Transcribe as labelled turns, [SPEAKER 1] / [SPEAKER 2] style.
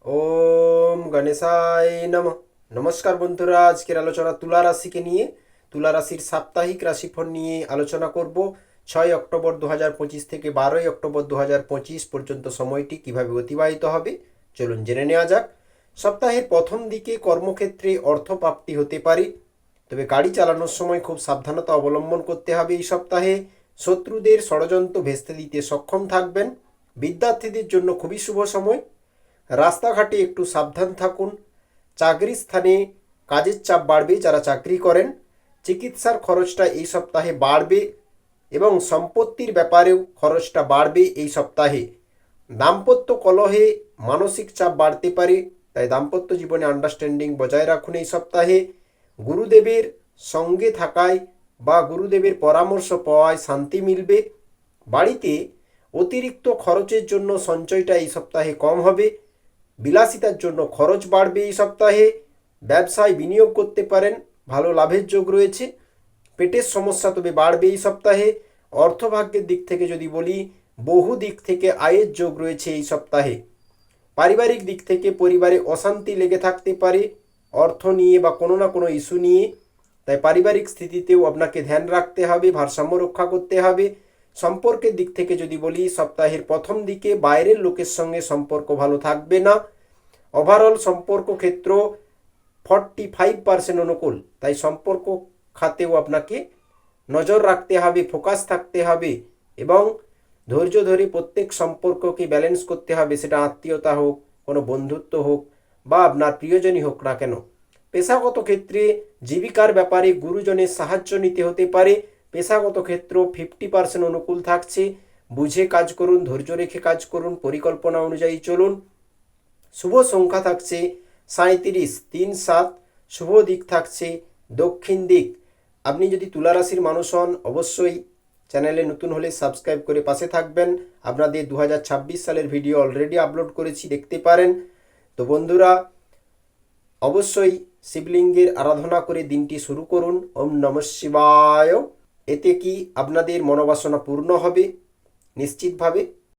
[SPEAKER 1] ওম গণেশায় নম। নমস্কার বন্ধুরা, আজকের আলোচনা তুলা রাশিকে নিয়ে। তুলা রাশির সাপ্তাহিক রাশিফল নিয়ে আলোচনা করব। 6 অক্টোবর 2025 থেকে 12 অক্টোবর 2025 পর্যন্ত সময়টি কিভাবে অতিবাহিত হবে চলুন জেনে নেওয়া যাক। সপ্তাহের প্রথম দিকে কর্মক্ষেত্রে অর্থপ্রাপ্তি হতে পারে, তবে গাড়ি চালানোর সময় খুব সাবধানতা অবলম্বন করতে হবে। এই সপ্তাহে শত্রুদের ষড়যন্ত্র ভেস্তে দিতে সক্ষম থাকবেন। বিদ্যার্থীদের জন্য খুবই শুভ সময়। রাস্তাঘাটে একটু সাবধান থাকুন। চাকরির স্থানে কাজের চাপ বাড়বে যারা চাকরি করেন। চিকিৎসার খরচটা এই সপ্তাহে বাড়বে এবং সম্পত্তির ব্যাপারেও খরচটা বাড়বে এই সপ্তাহে। দাম্পত্য কলহে মানসিক চাপ বাড়তে পারে, তাই দাম্পত্য জীবনে আন্ডারস্ট্যান্ডিং বজায় রাখুন এই সপ্তাহে। গুরুদেবের সঙ্গে থাকায় বা গুরুদেবের পরামর্শ পাওয়ায় শান্তি মিলবে। বাড়িতে অতিরিক্ত খরচের জন্য সঞ্চয়টা এই সপ্তাহে কম হবে। বিলাসিতার জন্য খরচ বাড়বে এই সপ্তাহে। ব্যবসায় বিনিয়োগ করতে পারেন, ভালো লাভের যোগ রয়েছে। পেটের সমস্যা তবে বাড়বে এই সপ্তাহে। অর্থভাগ্যের দিক থেকে যদি বলি, বহু দিক থেকে আয়ের যোগ রয়েছে এই সপ্তাহে। পারিবারিক দিক থেকে পরিবারে অশান্তি লেগে থাকতে পারে অর্থ নিয়ে বা কোনো না কোনো ইস্যু নিয়ে, তাই পারিবারিক স্থিতিতেও আপনাকে ধ্যান রাখতে হবে, ভারসাম্য রক্ষা করতে হবে। সম্পর্কের দিক থেকে যদি বলি, সপ্তাহের প্রথম দিকে বাইরের লোকের সঙ্গে সম্পর্ক ভালো থাকবে না। ওভারঅল সম্পর্ক ক্ষেত্র 45% অনুকূল, তাই সম্পর্ক খাতেও আপনাকে নজর রাখতে হবে, ফোকাস থাকতে হবে এবং ধৈর্য ধরে প্রত্যেক সম্পর্ককে ব্যালেন্স করতে হবে। সেটা আত্মীয়তা হোক, কোনো বন্ধুত্ব হোক বা আপনার প্রিয়জনই হোক না কেন। পেশাগত ক্ষেত্রে জীবিকার ব্যাপারে গুরুজনের সাহায্য নিতে হতে পারে। পেশাগত ক্ষেত্র 50% অনুকূল থাকছে। বুঝে কাজ করুন, ধৈর্য রেখে কাজ করুন, পরিকল্পনা অনুযায়ী চলুন। শুভ সংখ্যা থাকছে 37, 3, 7। শুভ দিক থাকছে দক্ষিণ দিক। আপনি যদি তুলা রাশির মানুষ হন, অবশ্যই চ্যানেলে নতুন হলে সাবস্ক্রাইব করে পাশে থাকবেন। আপনাদের 2026 সালের ভিডিও অলরেডি আপলোড করেছি, দেখতে পারেন। তো বন্ধুরা, অবশ্যই শিবলিঙ্গের আরাধনা করে দিনটি শুরু করুন। ওম নমঃ শিবায়। এতে কি আপনাদের মনোবাসনা পূর্ণ হবে নিশ্চিতভাবে।